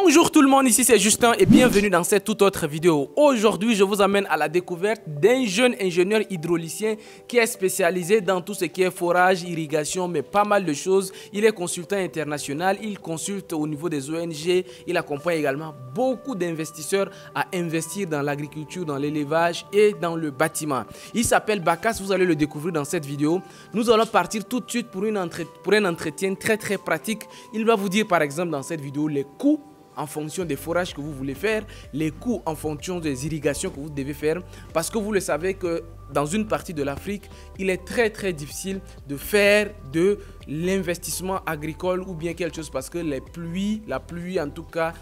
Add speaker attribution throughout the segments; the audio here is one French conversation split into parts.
Speaker 1: Bonjour tout le monde, ici c'est Justin et bienvenue dans cette toute autre vidéo. Aujourd'hui, je vous amène à la découverte d'un jeune ingénieur hydraulicien qui est spécialisé dans tout ce qui est forage, irrigation, mais pas mal de choses. Il est consultant international, il consulte au niveau des ONG, il accompagne également beaucoup d'investisseurs à investir dans l'agriculture, dans l'élevage et dans le bâtiment. Il s'appelle Bakas, vous allez le découvrir dans cette vidéo. Nous allons partir tout de suite pour un entretien très pratique. Il va vous dire par exemple dans cette vidéo les coûts en fonction des forages que vous voulez faire, les coûts en fonction des irrigations que vous devez faire, parce que vous le savez que dans une partie de l'Afrique, il est très difficile de faire de l'investissement agricole ou bien quelque chose parce que la pluie en tout cas,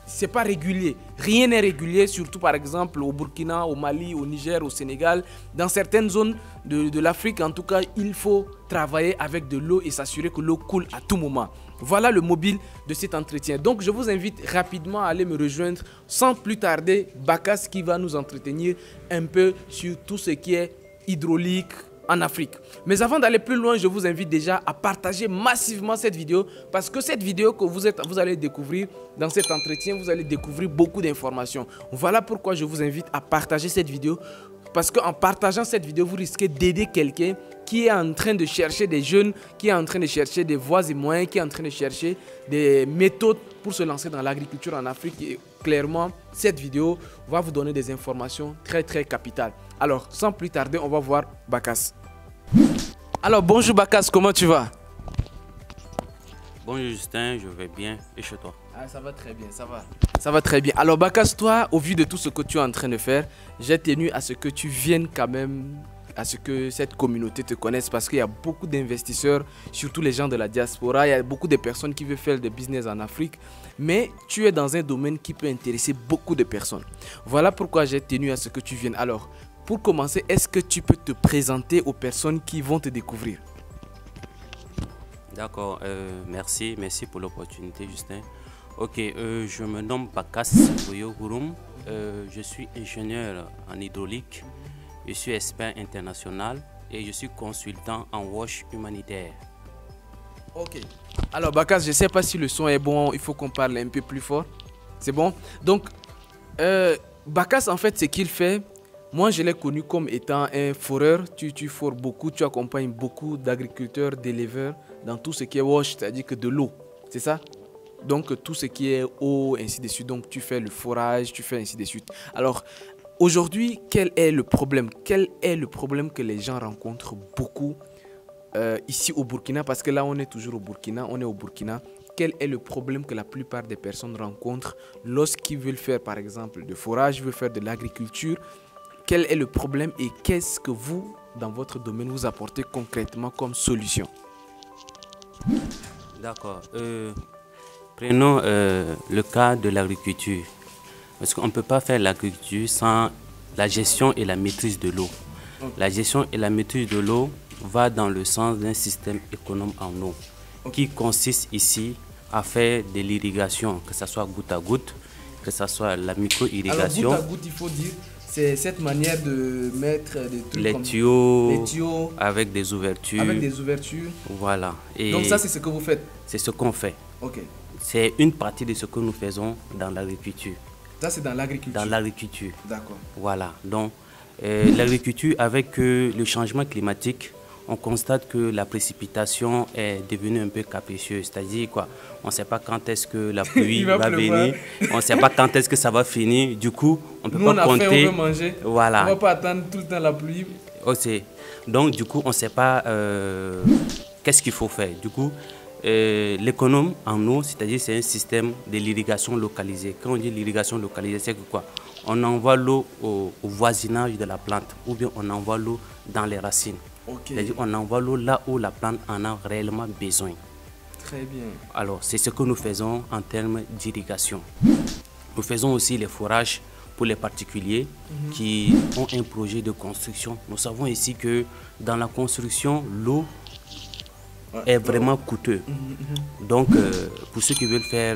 Speaker 1: c'est pas régulier. Rien n'est régulier, surtout par exemple au Burkina, au Mali, au Niger, au Sénégal. Dans certaines zones de l'Afrique, en tout cas, il faut travailler avec de l'eau et s'assurer que l'eau coule à tout moment. Voilà le mobile de cet entretien. Donc, je vous invite rapidement à aller me rejoindre sans plus tarder. Bakas qui va nous entretenir un peu sur tout ce qui est hydraulique en Afrique. Mais avant d'aller plus loin, je vous invite déjà à partager massivement cette vidéo parce que cette vidéo que vous allez découvrir dans cet entretien, vous allez découvrir beaucoup d'informations. Voilà pourquoi je vous invite à partager cette vidéo parce qu'en partageant cette vidéo, vous risquez d'aider quelqu'un qui est en train de chercher des jeunes, qui est en train de chercher des voies et moyens, qui est en train de chercher des méthodes pour se lancer dans l'agriculture en Afrique. Et clairement, cette vidéo va vous donner des informations très capitales. Alors, sans plus tarder, on va voir Bakas. Alors, bonjour Bakas, comment tu vas?
Speaker 2: Bonjour Justin, je vais bien. Et chez toi?
Speaker 1: Ah, ça va très bien, ça va. Ça va très bien. Alors Bakas, toi, au vu de tout ce que tu es en train de faire, j'ai tenu à ce que tu viennes quand même, à ce que cette communauté te connaisse parce qu'il y a beaucoup d'investisseurs, surtout les gens de la diaspora, il y a beaucoup de personnes qui veulent faire des business en Afrique, mais tu es dans un domaine qui peut intéresser beaucoup de personnes. Voilà pourquoi j'ai tenu à ce que tu viennes. Alors, pour commencer, est-ce que tu peux te présenter aux personnes qui vont te découvrir?
Speaker 2: D'accord, merci pour l'opportunité Justin. Ok, je me nomme Bakas Boyo Gouroum, je suis ingénieur en hydraulique, je suis expert international et je suis consultant en wash humanitaire.
Speaker 1: Ok, alors Bakas, je ne sais pas si le son est bon, il faut qu'on parle un peu plus fort. C'est bon? Donc, Bakas en fait ce qu'il fait, moi je l'ai connu comme étant un foreur, tu fores beaucoup, tu accompagnes beaucoup d'agriculteurs, d'éleveurs dans tout ce qui est wash, c'est-à-dire que de l'eau, c'est ça? Donc tout ce qui est eau, ainsi de suite, donc tu fais le forage, tu fais ainsi de suite. Alors aujourd'hui, quel est le problème? Quel est le problème que les gens rencontrent beaucoup ici au Burkina? Parce que là on est toujours au Burkina, on est au Burkina. Quel est le problème que la plupart des personnes rencontrent lorsqu'ils veulent faire par exemple de forage, veulent faire de l'agriculture? Quel est le problème et qu'est-ce que vous, dans votre domaine, vous apportez concrètement comme solution?
Speaker 2: D'accord. Prenons le cas de l'agriculture. Parce qu'on ne peut pas faire l'agriculture sans la gestion et la maîtrise de l'eau. Okay. La gestion et la maîtrise de l'eau va dans le sens d'un système économe en eau, qui consiste ici à faire de l'irrigation, que ce soit goutte à goutte, que ce soit la micro-irrigation.
Speaker 1: Alors goutte à goutte, il faut dire, c'est cette manière de mettre des trucs
Speaker 2: les
Speaker 1: comme
Speaker 2: tuyaux avec des ouvertures.
Speaker 1: Avec des ouvertures.
Speaker 2: Voilà. Et
Speaker 1: donc ça, c'est ce que vous faites?
Speaker 2: C'est ce qu'on fait.
Speaker 1: Ok.
Speaker 2: C'est une partie de ce que nous faisons dans l'agriculture.
Speaker 1: Ça, c'est dans l'agriculture? Dans
Speaker 2: l'agriculture.
Speaker 1: D'accord.
Speaker 2: Voilà. Donc, l'agriculture, avec le changement climatique, on constate que la précipitation est devenue un peu capricieuse. C'est-à-dire quoi? On ne sait pas quand est-ce que la pluie va venir. On ne sait pas quand est-ce que ça va finir. Du coup, on ne peut pas compter.
Speaker 1: Faim, on veut manger.
Speaker 2: Voilà.
Speaker 1: On ne va pas attendre tout le temps la pluie.
Speaker 2: Okay. Donc, du coup, on ne sait pas qu'est-ce qu'il faut faire. Du coup, l'économe en eau, c'est-à-dire c'est un système de l'irrigation localisée. Quand on dit l'irrigation localisée, c'est que quoi? On envoie l'eau au voisinage de la plante ou bien on envoie l'eau dans les racines. Okay. C'est-à-dire on envoie l'eau là où la plante en a réellement besoin.
Speaker 1: Très bien.
Speaker 2: Alors, c'est ce que nous faisons en termes d'irrigation. Nous faisons aussi les forages pour les particuliers qui ont un projet de construction. Nous savons ici que dans la construction, l'eau est vraiment coûteux. Donc, pour ceux qui veulent faire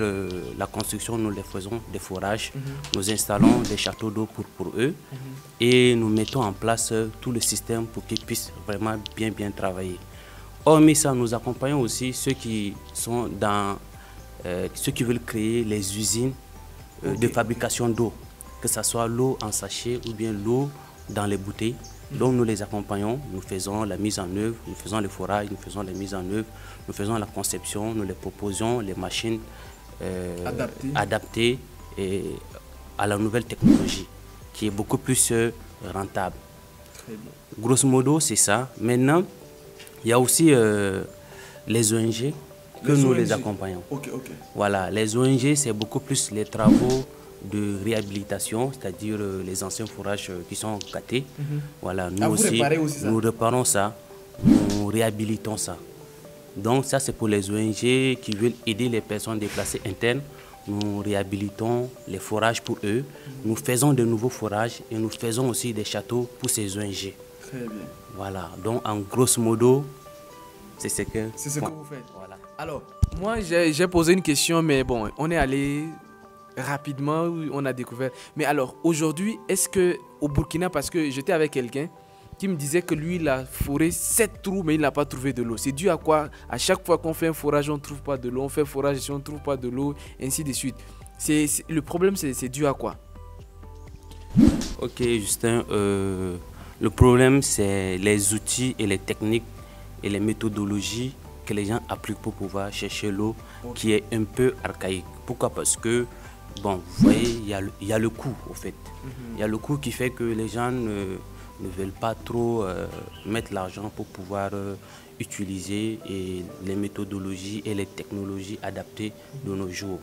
Speaker 2: la construction, nous les faisons des forages. Nous installons des châteaux d'eau pour eux et nous mettons en place tout le système pour qu'ils puissent vraiment bien travailler. Hormis ça, nous accompagnons aussi ceux qui sont dans ceux qui veulent créer les usines de fabrication d'eau, que ce soit l'eau en sachet ou bien l'eau dans les bouteilles. Donc nous les accompagnons, nous faisons la mise en œuvre, nous faisons le forage, nous faisons la mise en œuvre, nous faisons la conception, nous les proposons les machines adaptées et à la nouvelle technologie qui est beaucoup plus rentable.
Speaker 1: Très bien.
Speaker 2: Grosso modo, c'est ça. Maintenant, il y a aussi les ONG que nous les accompagnons. Voilà, les ONG, c'est beaucoup plus les travaux de réhabilitation, c'est-à-dire les anciens forages qui sont gâtés. Voilà, nous aussi nous réparons ça, nous réhabilitons ça. Donc ça, c'est pour les ONG qui veulent aider les personnes déplacées internes. Nous réhabilitons les forages pour eux. Nous faisons de nouveaux forages et nous faisons aussi des châteaux pour ces ONG.
Speaker 1: Très bien.
Speaker 2: Voilà, donc en grosso modo, c'est ce que
Speaker 1: vous faites.
Speaker 2: Voilà.
Speaker 1: Alors, moi, j'ai posé une question, mais bon, on est allé rapidement, on a découvert. Mais alors, aujourd'hui, est-ce que au Burkina, parce que j'étais avec quelqu'un qui me disait que lui, il a foré 7 trous, mais il n'a pas trouvé de l'eau. C'est dû à quoi? À chaque fois qu'on fait un forage, on ne trouve pas de l'eau. On fait un forage ici, on ne trouve pas de l'eau, ainsi de suite. Le problème, c'est dû à quoi?
Speaker 2: Ok, Justin. Le problème, c'est les outils et les techniques et les méthodologies que les gens appliquent pour pouvoir chercher l'eau, qui est un peu archaïque. Pourquoi? Parce que, bon, vous voyez, il y a le coût, au fait. Il y a le coût qui fait que les gens ne veulent pas trop mettre l'argent pour pouvoir utiliser les méthodologies et les technologies adaptées de nos jours.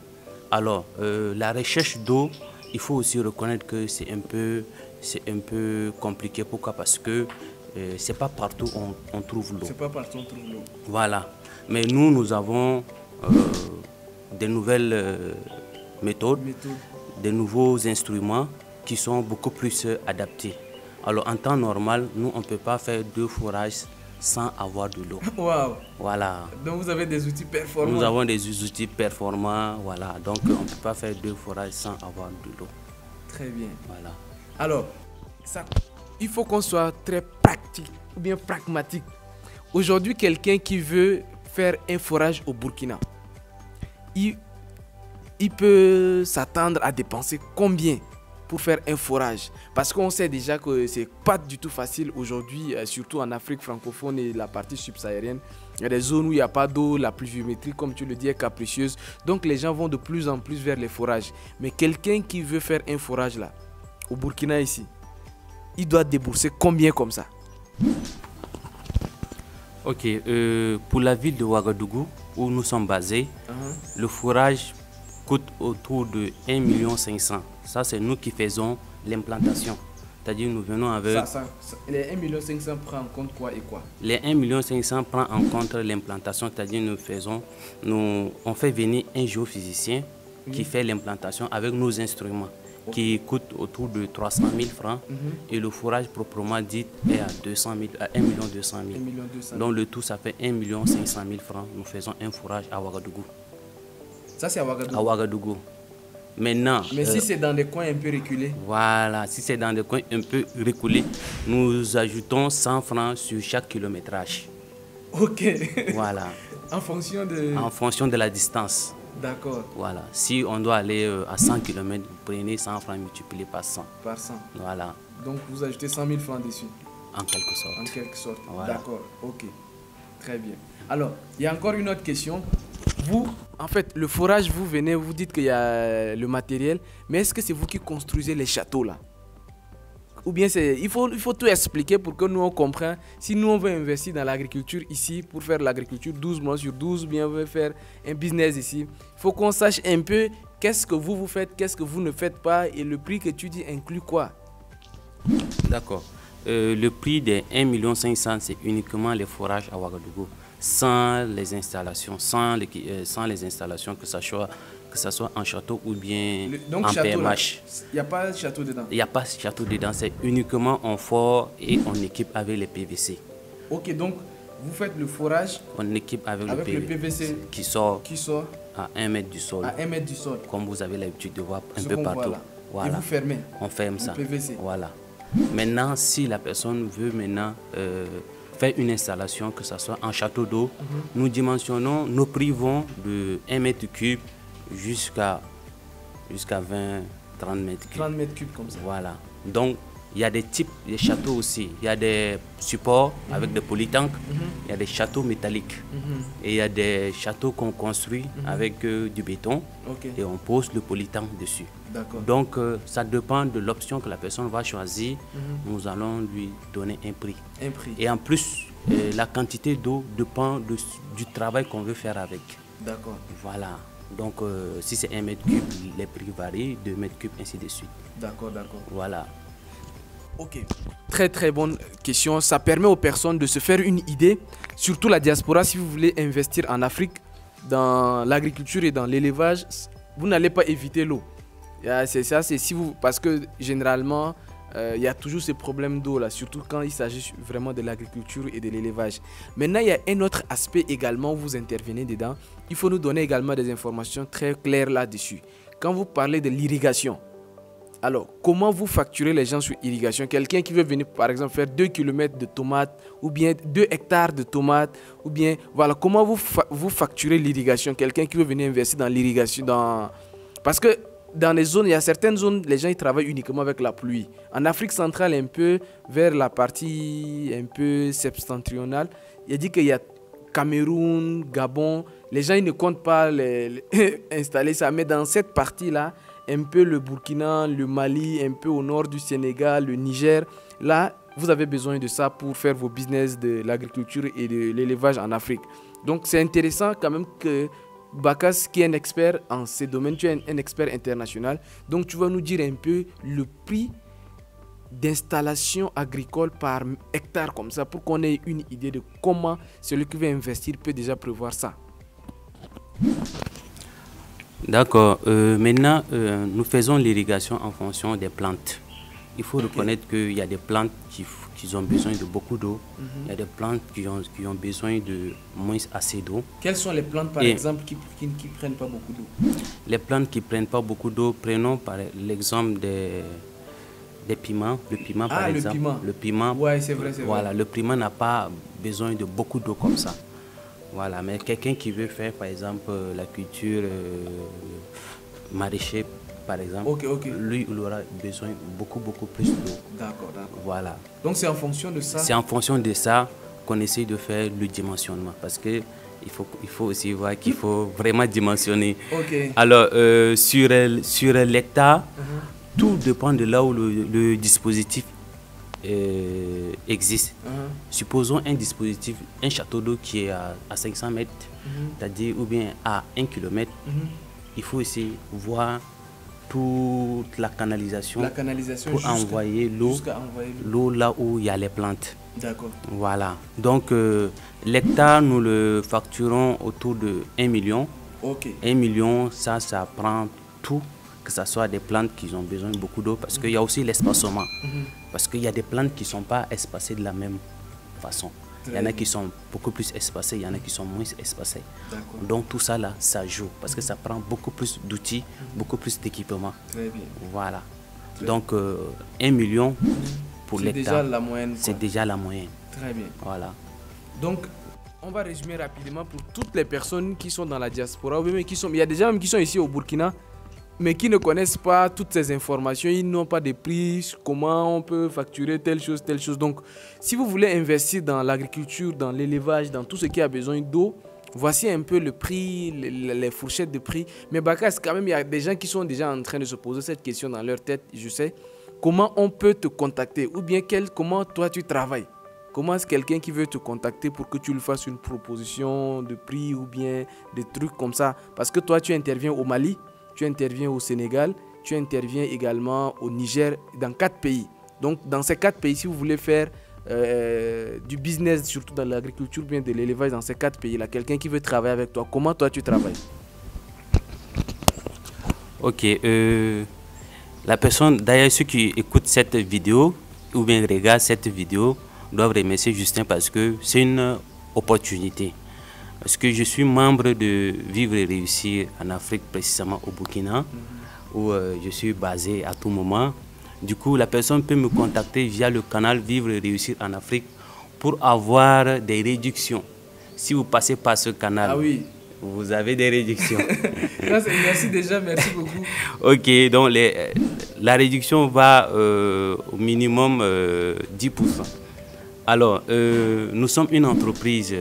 Speaker 2: Alors, la recherche d'eau, il faut aussi reconnaître que c'est un peu compliqué. Pourquoi? Parce que c'est pas partout on trouve l'eau.
Speaker 1: C'est pas partout on trouve l'eau.
Speaker 2: Voilà. Mais nous avons des nouvelles méthodes, des nouveaux instruments qui sont beaucoup plus adaptés. Alors en temps normal, nous on ne peut pas faire 2 forages sans avoir de l'eau.
Speaker 1: Wow.
Speaker 2: Voilà.
Speaker 1: Donc vous avez des outils performants.
Speaker 2: Nous avons des outils performants, voilà. Donc on ne peut pas faire 2 forages sans avoir de l'eau.
Speaker 1: Très bien.
Speaker 2: Voilà.
Speaker 1: Alors, il faut qu'on soit très pratique ou bien pragmatique. Aujourd'hui, quelqu'un qui veut faire un forage au Burkina, il peut s'attendre à dépenser combien pour faire un forage? Parce qu'on sait déjà que c'est pas du tout facile aujourd'hui, surtout en Afrique francophone et la partie subsaharienne. Il y a des zones où il n'y a pas d'eau, la pluviométrie, comme tu le dis, est capricieuse. Donc les gens vont de plus en plus vers les forages. Mais quelqu'un qui veut faire un forage là, au Burkina ici, il doit débourser combien comme ça?
Speaker 2: Ok, pour la ville de Ouagadougou, où nous sommes basés, le forage coûte autour de 1,5 million. Ça, c'est nous qui faisons l'implantation. C'est-à-dire nous venons avec...
Speaker 1: Les 1,5 million prend en compte quoi et quoi?
Speaker 2: Les 1,5 million prend en compte l'implantation, c'est-à-dire on fait venir un géophysicien qui fait l'implantation avec nos instruments, qui coûte autour de 300 000 francs. Et le forage proprement dit est à 1,2 million. Donc le tout, ça fait 1,5 million francs. Nous faisons un forage à Ouagadougou.
Speaker 1: Ça, c'est à Ouagadougou?
Speaker 2: À Ouagadougou. Maintenant,
Speaker 1: mais si c'est dans des coins un peu reculés?
Speaker 2: Voilà, si c'est dans des coins un peu reculés, nous ajoutons 100 francs sur chaque kilométrage.
Speaker 1: Ok.
Speaker 2: Voilà.
Speaker 1: En fonction de
Speaker 2: la distance.
Speaker 1: D'accord.
Speaker 2: Voilà. Si on doit aller à 100 km, vous prenez 100 francs multiplié par 100.
Speaker 1: Par 100.
Speaker 2: Voilà.
Speaker 1: Donc vous ajoutez 100 000 francs dessus?
Speaker 2: En quelque sorte.
Speaker 1: En quelque sorte.
Speaker 2: Voilà.
Speaker 1: D'accord. Ok. Très bien. Alors, il y a encore une autre question. Vous, en fait, le forage, vous venez, vous dites qu'il y a le matériel, mais est-ce que c'est vous qui construisez les châteaux là? Ou bien il faut tout expliquer pour que nous on comprenne. Si nous on veut investir dans l'agriculture ici, pour faire l'agriculture 12 mois sur 12, ou bien on veut faire un business ici, il faut qu'on sache un peu qu'est-ce que vous faites, qu'est-ce que vous ne faites pas, et le prix que tu dis inclut quoi?
Speaker 2: D'accord. Le prix des 1,5 million, c'est uniquement les forages à Ouagadougou, sans les installations, sans les installations, que ce soit en château ou bien en PMH.
Speaker 1: Il n'y a pas de château dedans?
Speaker 2: Il n'y a pas de château dedans, c'est uniquement en fort et on équipe avec les PVC.
Speaker 1: Ok, donc vous faites le forage.
Speaker 2: On équipe avec le
Speaker 1: PVC
Speaker 2: qui sort
Speaker 1: à
Speaker 2: 1 mètre du sol.
Speaker 1: À 1 mètre du sol.
Speaker 2: Comme vous avez l'habitude de voir un peu partout.
Speaker 1: Voilà. Et vous fermez?
Speaker 2: On ferme ça.
Speaker 1: PVC.
Speaker 2: Voilà. Maintenant, si la personne veut faire une installation, que ce soit en château d'eau. Nous dimensionnons, nos prix vont de 1 mètre cube jusqu'à 20, 30 mètres cubes.
Speaker 1: 30 mètres cubes comme ça.
Speaker 2: Voilà. Donc, il y a des types de châteaux aussi. Il y a des supports avec des polytanks. Il y a des châteaux métalliques. Et il y a des châteaux qu'on construit avec du béton. Et on pose le polytank dessus. Donc, ça dépend de l'option que la personne va choisir. Nous allons lui donner un prix. Et en plus, la quantité d'eau dépend du travail qu'on veut faire avec.
Speaker 1: D'accord.
Speaker 2: Voilà. Donc, si c'est 1 mètre cube, les prix varient, 2 mètres cubes, ainsi de suite.
Speaker 1: D'accord, d'accord.
Speaker 2: Voilà.
Speaker 1: Ok. Très très bonne question. Ça permet aux personnes de se faire une idée, surtout la diaspora, si vous voulez investir en Afrique, dans l'agriculture et dans l'élevage, vous n'allez pas éviter l'eau. C'est ça, c'est si vous, parce que généralement, il y a toujours ces problèmes d'eau là, surtout quand il s'agit vraiment de l'agriculture et de l'élevage. Maintenant, il y a un autre aspect également où vous intervenez dedans. Il faut nous donner également des informations très claires là-dessus. Quand vous parlez de l'irrigation, alors, comment vous facturez les gens sur irrigation? Quelqu'un qui veut venir, par exemple, faire 2 km de tomates, ou bien 2 hectares de tomates, ou bien, voilà, comment vous facturez l'irrigation? Quelqu'un qui veut venir investir dans l'irrigation, parce que dans les zones, il y a certaines zones, les gens ils travaillent uniquement avec la pluie. En Afrique centrale, un peu, vers la partie un peu septentrionale, il a dit qu'il y a Cameroun, Gabon, les gens ils ne comptent pas installer ça, mais dans cette partie-là, un peu le Burkina, le Mali, un peu au nord du Sénégal, le Niger. Là, vous avez besoin de ça pour faire vos business de l'agriculture et de l'élevage en Afrique. Donc, c'est intéressant quand même que Bakas, qui est un expert en ces domaines, tu es un expert international. Donc, tu vas nous dire un peu le prix d'installation agricole par hectare comme ça, pour qu'on ait une idée de comment celui qui veut investir peut déjà prévoir ça.
Speaker 2: D'accord. Maintenant, nous faisons l'irrigation en fonction des plantes. Il faut reconnaître qu'il y a des plantes qui ont besoin de beaucoup d'eau. Il y a des plantes qui ont besoin de moins assez d'eau.
Speaker 1: Quelles sont les plantes, par exemple, qui ne prennent pas beaucoup d'eau?
Speaker 2: Les plantes qui ne prennent pas beaucoup d'eau, prenons par l'exemple des piments. Le piment, par exemple. Le piment.
Speaker 1: Ouais, c'est vrai,
Speaker 2: voilà, le piment n'a pas besoin de beaucoup d'eau comme ça. Voilà, mais quelqu'un qui veut faire, par exemple, la culture maraîcher, par exemple, lui, il aura besoin beaucoup plus d'eau.
Speaker 1: D'accord.
Speaker 2: Voilà.
Speaker 1: Donc, c'est en fonction de ça?
Speaker 2: C'est en fonction de ça qu'on essaie de faire le dimensionnement. Parce que il faut aussi voir qu'il faut vraiment dimensionner. Alors, sur l'hectare, tout dépend de là où le dispositif existe. Supposons un dispositif, un château d'eau qui est à 500 mètres, c'est-à-dire ou bien à 1 km. Il faut aussi voir toute la canalisation pour envoyer l'eau là où il y a les plantes.
Speaker 1: D'accord.
Speaker 2: Voilà. Donc, l'hectare, nous le facturons autour de 1 million. 1 million, ça prend tout, que ce soit des plantes qui ont besoin de beaucoup d'eau, parce qu'il y a aussi l'espacement. Parce qu'il y a des plantes qui ne sont pas espacées de la même façon. Il y en a qui sont beaucoup plus espacées, il y en a qui sont moins espacées. Donc tout ça là, ça joue, parce que ça prend beaucoup plus d'outils, beaucoup plus d'équipements.
Speaker 1: Très bien.
Speaker 2: Voilà. Donc 1 million pour l'hectare.
Speaker 1: C'est déjà la moyenne.
Speaker 2: C'est déjà la moyenne.
Speaker 1: Très bien.
Speaker 2: Voilà.
Speaker 1: Donc, on va résumer rapidement pour toutes les personnes qui sont dans la diaspora, ou même il y a des gens même qui sont ici au Burkina, mais qui ne connaissent pas toutes ces informations, ils n'ont pas de prix, comment on peut facturer telle chose. Donc, si vous voulez investir dans l'agriculture, dans l'élevage, dans tout ce qui a besoin d'eau, voici un peu le prix, les fourchettes de prix. Mais Bakas, quand même, il y a des gens qui sont déjà en train de se poser cette question dans leur tête, je sais. Comment on peut te contacter? Ou bien comment toi tu travailles? Comment est-ce quelqu'un qui veut te contacter pour que tu lui fasses une proposition de prix ou bien des trucs comme ça? Parce que toi, tu interviens au Mali, tu interviens au Sénégal, tu interviens également au Niger, dans 4 pays. Donc, dans ces 4 pays, si vous voulez faire du business, surtout dans l'agriculture, bien de l'élevage, dans ces 4 pays-là, quelqu'un qui veut travailler avec toi, comment toi tu travailles?
Speaker 2: Ok. La personne, d'ailleurs, ceux qui écoutent cette vidéo ou bien regardent cette vidéo doivent remercier Justin parce que c'est une opportunité. Parce que je suis membre de Vivre et Réussir en Afrique, précisément au Burkina, où je suis basé à tout moment. Du coup, la personne peut me contacter via le canal Vivre et Réussir en Afrique pour avoir des réductions. Si vous passez par ce canal, vous avez des réductions.
Speaker 1: Merci déjà, merci beaucoup.
Speaker 2: Ok, donc la réduction va au minimum 10%. Alors, nous sommes une entreprise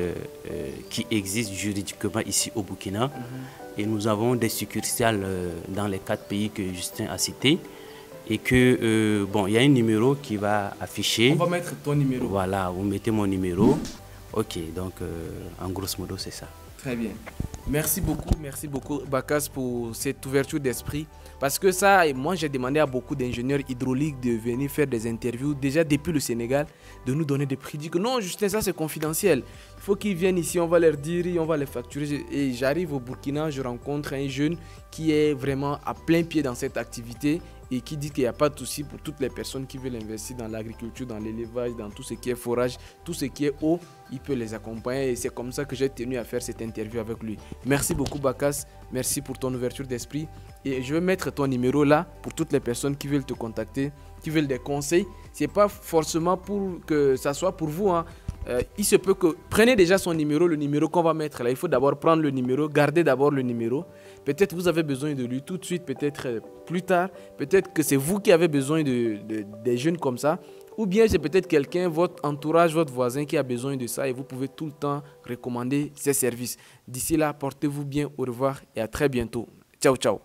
Speaker 2: qui existe juridiquement ici au Burkina et nous avons des succursales dans les 4 pays que Justin a cités. Et que, bon, il y a un numéro qui va afficher.
Speaker 1: On va mettre ton numéro.
Speaker 2: Voilà, vous mettez mon numéro. Ok, donc en grosso modo, c'est ça.
Speaker 1: Très bien. Merci beaucoup Bakas pour cette ouverture d'esprit. Parce que ça, moi j'ai demandé à beaucoup d'ingénieurs hydrauliques de venir faire des interviews, déjà depuis le Sénégal, de nous donner des prix. Ils disent que non, Justin, ça c'est confidentiel. Il faut qu'ils viennent ici, on va leur dire, on va les facturer. Et j'arrive au Burkina, je rencontre un jeune qui est vraiment à plein pied dans cette activité et qui dit qu'il n'y a pas de souci pour toutes les personnes qui veulent investir dans l'agriculture, dans l'élevage, dans tout ce qui est forage, tout ce qui est eau, il peut les accompagner et c'est comme ça que j'ai tenu à faire cette interview avec lui. Merci beaucoup Bakas, merci pour ton ouverture d'esprit et je vais mettre ton numéro là pour toutes les personnes qui veulent te contacter, qui veulent des conseils. C'est pas forcément pour que ça soit pour vous, hein. Il se peut que prenez déjà son numéro, le numéro qu'on va mettre là. Il faut d'abord prendre le numéro, gardez d'abord le numéro. Peut-être vous avez besoin de lui tout de suite, peut-être plus tard. Peut-être que c'est vous qui avez besoin des jeunes comme ça. Ou bien c'est peut-être quelqu'un, votre entourage, votre voisin qui a besoin de ça et vous pouvez tout le temps recommander ses services. D'ici là, portez-vous bien, au revoir et à très bientôt. Ciao, ciao.